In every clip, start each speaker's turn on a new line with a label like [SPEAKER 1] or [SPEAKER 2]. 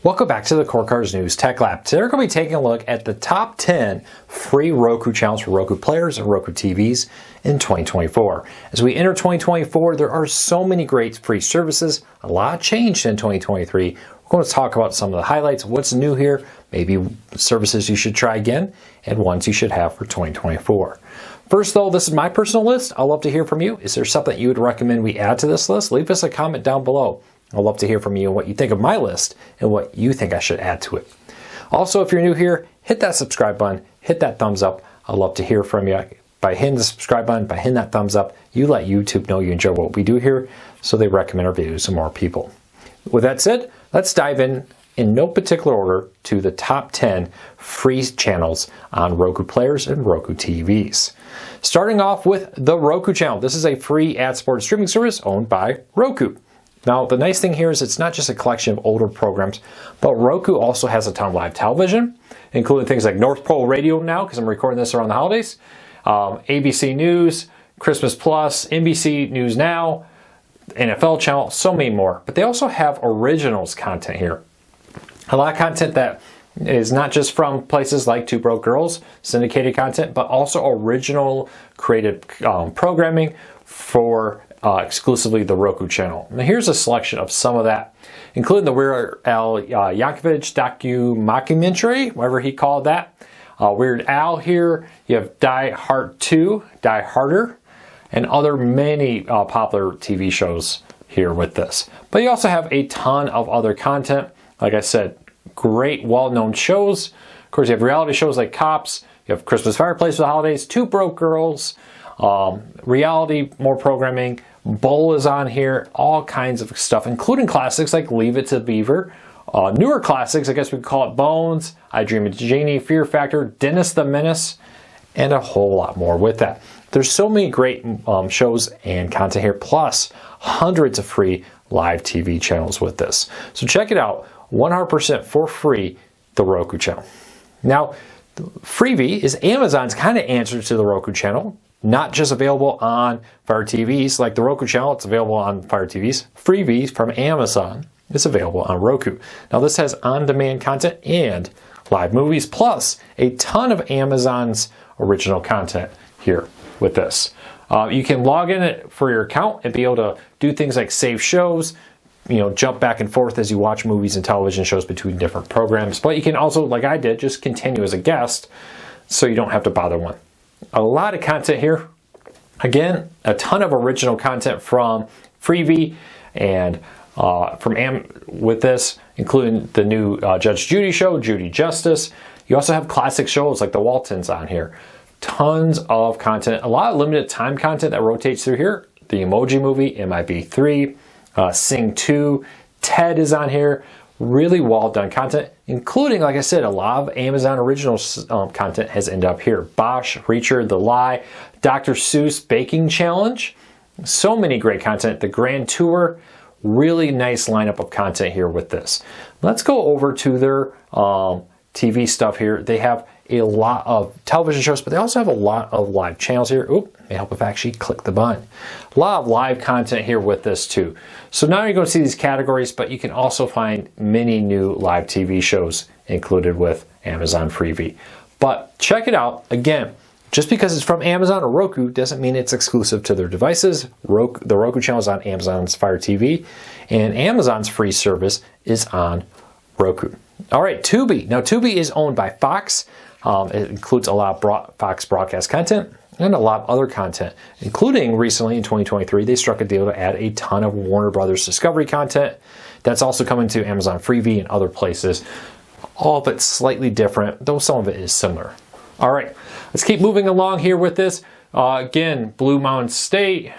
[SPEAKER 1] Welcome back to the Core Cars News Tech Lab. Today we're going to be taking a look at the top 10 free Roku channels for Roku Players and Roku TVs in 2024. As we enter 2024, there are so many great free services. A lot changed in 2023. We're going to talk about some of the highlights, what's new here, maybe services you should try again, and ones you should have for 2024. First though, this is my personal list. I'd love to hear from you. Is there something you would recommend we add to this list? Leave us a comment down below. I'd love to hear from you and what you think of my list and what you think I should add to it. Also, if you're new here, hit that subscribe button, hit that thumbs up. I'd love to hear from you. By hitting the subscribe button, by hitting that thumbs up, you let YouTube know you enjoy what we do here, so they recommend our videos to more people. With that said, let's dive in no particular order, to the top 10 free channels on Roku Players and Roku TVs. Starting off with the Roku Channel. This is a free ad-supported streaming service owned by Roku. Now, the nice thing here is it's not just a collection of older programs, but Roku also has a ton of live television, including things like North Pole Radio now, because I'm recording this around the holidays, ABC News, Christmas Plus, NBC News Now, NFL Channel, so many more. But they also have originals content here. A lot of content that is not just from places like Two Broke Girls, syndicated content, but also original created programming for exclusively the Roku channel. Now here's a selection of some of that, including the Weird Al Yankovic documentary, whatever he called that. Weird Al here. You have Die Hard 2, Die Harder, and other many popular TV shows here with this. But you also have a ton of other content. Like I said, great well-known shows. Of course, you have reality shows like Cops. You have Christmas Fireplace for the holidays, Two Broke Girls, reality, more programming. Bowl is on here, all kinds of stuff, including classics like Leave It to Beaver, newer classics, I guess we could call it Bones, I Dream of Jeannie, Fear Factor, Dennis the Menace, and a whole lot more with that. There's so many great shows and content here, plus hundreds of free live TV channels with this. So check it out, 100% for free, the Roku channel. Now, Freevee is Amazon's kind of answer to the Roku channel. Not just available on Fire TVs like the Roku channel, it's available on Fire TVs. Freevee from Amazon is available on Roku. Now this has on-demand content and live movies, plus a ton of Amazon's original content here with this. You can log in for your account and be able to do things like save shows, jump back and forth as you watch movies and television shows between different programs. But you can also, like I did, just continue as a guest so you don't have to bother one. A lot of content here. Again, a ton of original content from Freevee and with this, including the new Judge Judy show, Judy Justice. You also have classic shows like The Waltons on here. Tons of content, a lot of limited time content that rotates through here. The Emoji Movie, MIB 3, Sing 2, Ted is on here. Really well done content, including, like I said, a lot of Amazon original content has ended up here. Bosch, Reacher, The Lie, Dr. Seuss Baking Challenge. So many great content. The Grand Tour, really nice lineup of content here with this. Let's go over to their TV stuff here. They have a lot of television shows, but they also have a lot of live channels here. Oop, may help if I actually click the button. A lot of live content here with this too. So now you're going to see these categories, but you can also find many new live TV shows included with Amazon Freevee. But check it out. Again, just because it's from Amazon or Roku doesn't mean it's exclusive to their devices. The Roku channel is on Amazon's Fire TV, and Amazon's free service is on Roku. All right, Tubi. Now, Tubi is owned by Fox. It includes a lot of Fox broadcast content and a lot of other content, including recently in 2023, they struck a deal to add a ton of Warner Brothers Discovery content. That's also coming to Amazon Freevee and other places. All of it slightly different, though some of it is similar. All right, let's keep moving along here with this. Again, Blue Mountain State,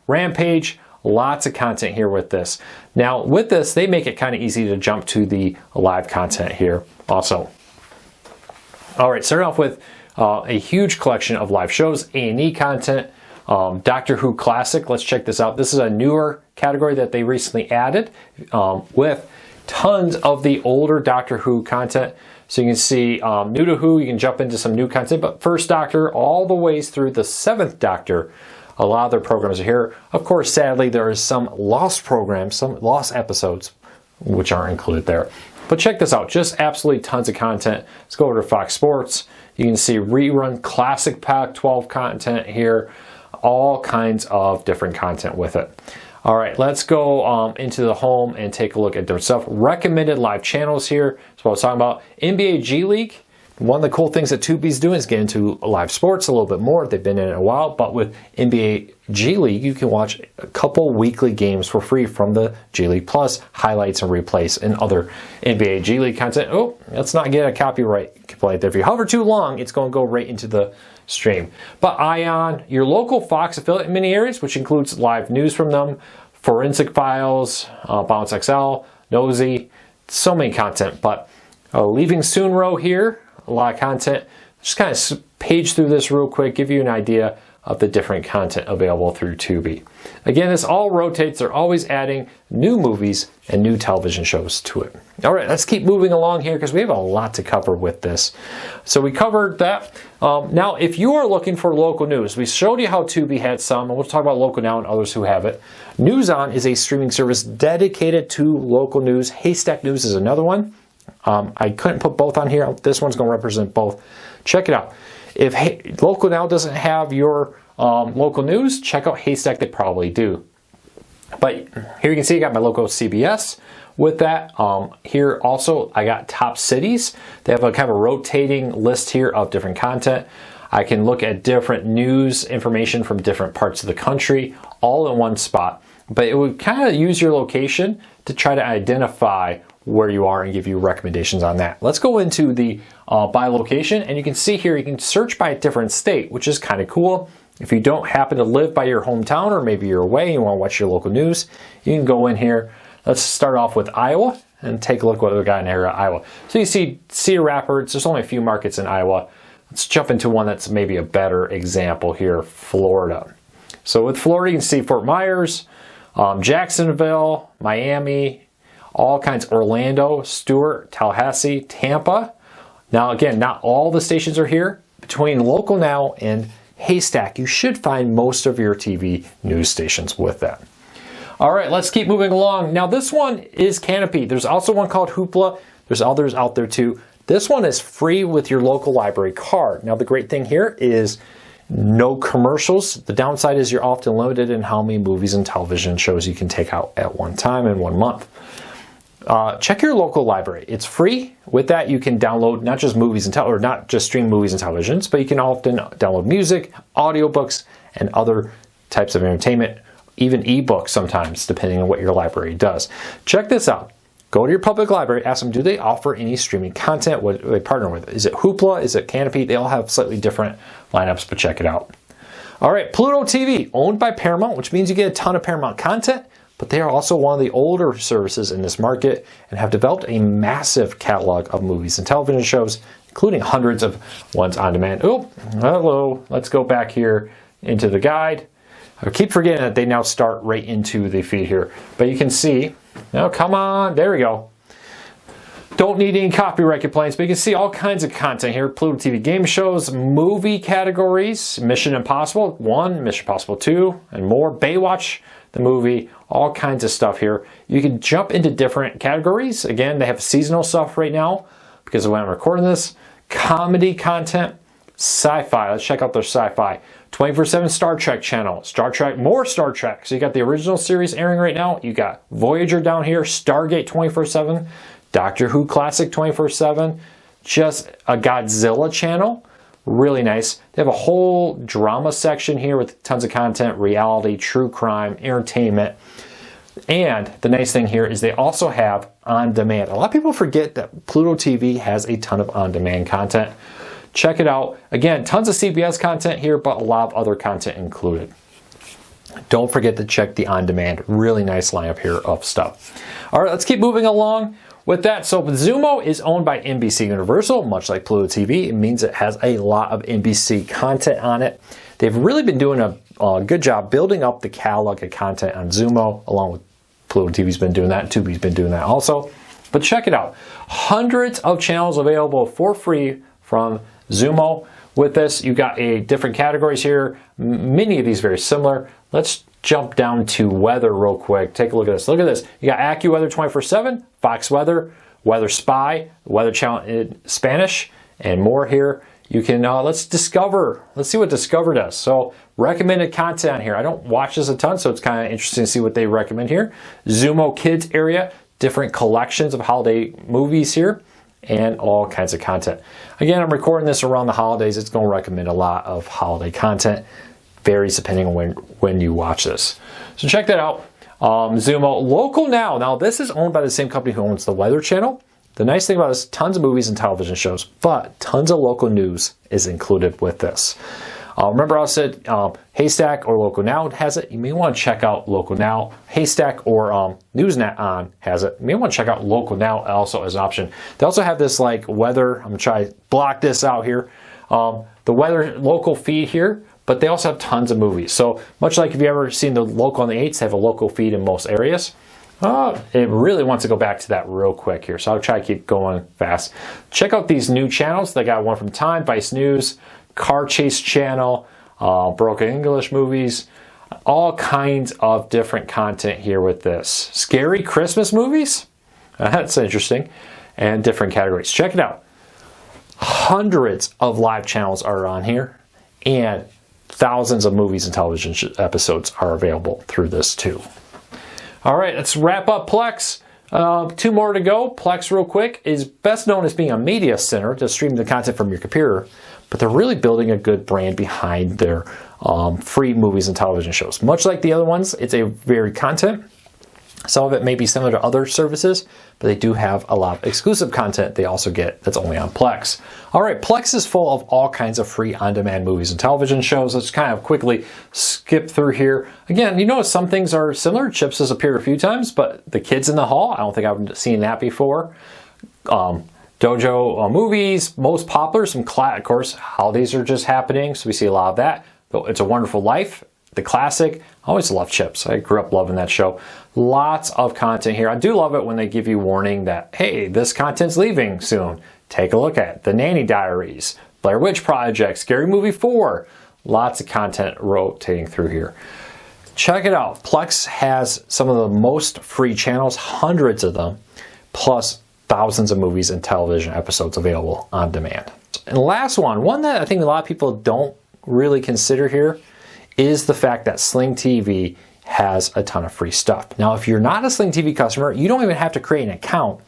[SPEAKER 1] Rampage, lots of content here with this. Now, with this, they make it kind of easy to jump to the live content here also. All right, starting off with a huge collection of live shows, A&E content, Doctor Who Classic. Let's check this out. This is a newer category that they recently added with tons of the older Doctor Who content. So you can see new to Who, you can jump into some new content, but First Doctor all the way through the 7th Doctor. A lot of their programs are here. Of course, sadly, there is some lost programs, some lost episodes, which aren't included there. But check this out, just absolutely tons of content. Let's go over to Fox Sports. You can see rerun classic Pac-12 content here, all kinds of different content with it. All right, let's go into the home and take a look at different stuff. Recommended live channels here. That's what I was talking about. NBA G League. One of the cool things that Tubi's doing is get into live sports a little bit more. They've been in it a while, but with NBA G League, you can watch a couple weekly games for free from the G League Plus, highlights and replays and other NBA G League content. Oh, let's not get a copyright complaint there. If you hover too long, it's going to go right into the stream. But Ion, your local Fox affiliate in many areas, which includes live news from them, Forensic Files, Bounce XL, Nosy, so many content. But leaving soon row here, a lot of content. Just kind of page through this real quick, give you an idea of the different content available through Tubi. Again, this all rotates. They're always adding new movies and new television shows to it. All right, let's keep moving along here because we have a lot to cover with this. So we covered that. Now, if you are looking for local news, we showed you how Tubi had some, and we'll talk about local now and others who have it. NewsOn is a streaming service dedicated to local news. Haystack News is another one. I couldn't put both on here. This one's going to represent both. Check it out. If Local Now doesn't have your local news, check out Haystack. They probably do. But here you can see I got my local CBS. With that, here also I got top cities. They have a kind of a rotating list here of different content. I can look at different news information from different parts of the country all in one spot. But it would kind of use your location to try to identify where you are and give you recommendations on that. Let's go into the by location, and you can see here you can search by a different state, which is kind of cool. If you don't happen to live by your hometown, or maybe you're away and you want to watch your local news, you can go in here. Let's start off with Iowa and take a look what we got in area Iowa. So you see Cedar Rapids, there's only a few markets in Iowa. Let's jump into one that's maybe a better example here, Florida. So with Florida, you can see Fort Myers, Jacksonville, Miami, all kinds, Orlando, Stewart, Tallahassee, Tampa. Now again, not all the stations are here. Between Local Now and Haystack, you should find most of your TV news stations with that. All right, let's keep moving along. Now this one is Canopy. There's also one called Hoopla. There's others out there too. This one is free with your local library card. Now the great thing here is no commercials. The downside is you're often limited in how many movies and television shows you can take out at one time in 1 month. Check your local library. It's free. With that, you can download not just movies and or not just stream movies and televisions, but you can often download music, audiobooks, and other types of entertainment, even ebooks sometimes, depending on what your library does. Check this out. Go to your public library, ask them, do they offer any streaming content? What do they partner with? Is it Hoopla? Is it Canopy? They all have slightly different lineups, but check it out. All right, Pluto TV, owned by Paramount, which means you get a ton of Paramount content, but they are also one of the older services in this market and have developed a massive catalog of movies and television shows, including hundreds of ones on demand. Oh, hello. Let's go back here into the guide. I keep forgetting that they now start right into the feed here. But you can see, now come on, there we go. Don't need any copyright complaints, but you can see all kinds of content here. Pluto TV game shows, movie categories, Mission Impossible 1, Mission Impossible 2, and more. Baywatch, the movie, all kinds of stuff here. You can jump into different categories. Again, they have seasonal stuff right now because of when I'm recording this. Comedy content, sci-fi. Let's check out their sci-fi. 24/7 Star Trek channel. Star Trek, more Star Trek. So you got the original series airing right now. You got Voyager down here, Stargate 24/7, Doctor Who Classic 24/7, just a Godzilla channel. Really nice. They have a whole drama section here with tons of content, reality, true crime, entertainment. And the nice thing here is they also have on-demand. A lot of people forget that Pluto TV has a ton of on-demand content. Check it out. Again, tons of CBS content here, but a lot of other content included. Don't forget to check the on-demand. Really nice lineup here of stuff. All right, let's keep moving along. With that, so Zumo is owned by NBC Universal, much like Pluto TV. It means it has a lot of NBC content on it. They've really been doing a good job building up the catalog of content on Zumo, along with Pluto TV's been doing that, Tubi's been doing that also. But check it out. Hundreds of channels available for free from Zumo. With this, you got a different categories here. Many of these very similar. Let's jump down to weather real quick. Take a look at this. Look at this. You got AccuWeather 24/7, Fox Weather, Weather Spy, Weather Channel in Spanish, and more here. You can, let's see what Discover does. So recommended content here. I don't watch this a ton, so it's kind of interesting to see what they recommend here. Zumo Kids area, different collections of holiday movies here, and all kinds of content. Again, I'm recording this around the holidays. It's going to recommend a lot of holiday content. Varies depending on when you watch this. So check that out. Zumo Local Now. Now this is owned by the same company who owns the Weather Channel. The nice thing about this, tons of movies and television shows, but tons of local news is included with this. Remember I said Haystack or Local Now has it. You may want to check out Local Now. Haystack or Newsnet on has it. You may want to check out Local Now also as an option. They also have this like weather. I'm going to try to block this out here. The weather local feed here, but they also have tons of movies. So much like if you've ever seen the local on the 8s, they have a local feed in most areas. It really wants to go back to that real quick here, so I'll try to keep going fast. Check out these new channels. They got one from Time, Vice News, Car Chase Channel, Broken English movies, all kinds of different content here with this. Scary Christmas movies? That's interesting. And different categories. Check it out. Hundreds of live channels are on here, and thousands of movies and television episodes are available through this too. All right, let's wrap up Plex. 2 more to go. Plex, real quick, is best known as being a media center to stream the content from your computer, but they're really building a good brand behind their free movies and television shows. Much like the other ones, it's a varied content. Some of it may be similar to other services, but they do have a lot of exclusive content they also get that's only on Plex. All right, Plex is full of all kinds of free on-demand movies and television shows. Let's kind of quickly skip through here. Again, you notice some things are similar. Chips has appeared a few times, but The Kids in the Hall, I don't think I've seen that before. Dojo movies, most popular, of course, holidays are just happening, so we see a lot of that. It's a Wonderful Life. The classic. I always love Chips. I grew up loving that show. Lots of content here. I do love it when they give you warning that, hey, this content's leaving soon. Take a look at it. The Nanny Diaries, Blair Witch Project, Scary Movie 4. Lots of content rotating through here. Check it out. Plex has some of the most free channels, hundreds of them, plus thousands of movies and television episodes available on demand. And the last one that I think a lot of people don't really consider here, is the fact that Sling TV has a ton of free stuff. Now, if you're not a Sling TV customer, you don't even have to create an account.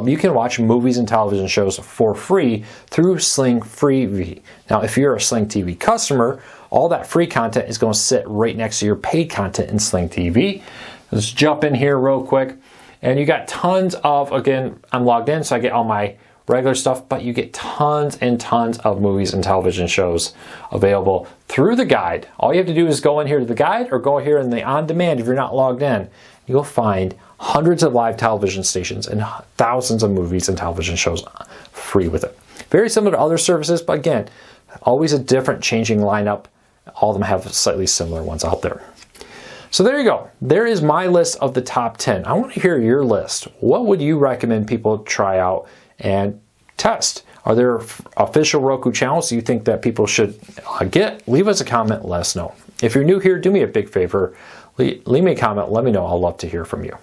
[SPEAKER 1] You can watch movies and television shows for free through Sling Freevee. Now, if you're a Sling TV customer, all that free content is going to sit right next to your paid content in Sling TV. Let's jump in here real quick. And you got tons of, again, I'm logged in, so I get all my regular stuff, but you get tons and tons of movies and television shows available through the guide. All you have to do is go in here to the guide or go here in the on-demand if you're not logged in. You'll find hundreds of live television stations and thousands of movies and television shows free with it. Very similar to other services, but again, always a different changing lineup. All of them have slightly similar ones out there. So there you go. There is my list of the top 10. I want to hear your list. What would you recommend people try out and test? Are there official Roku channels you think that people should get? Leave us a comment, let us know. If you're new here, do me a big favor. Leave me a comment, let me know. I'd love to hear from you.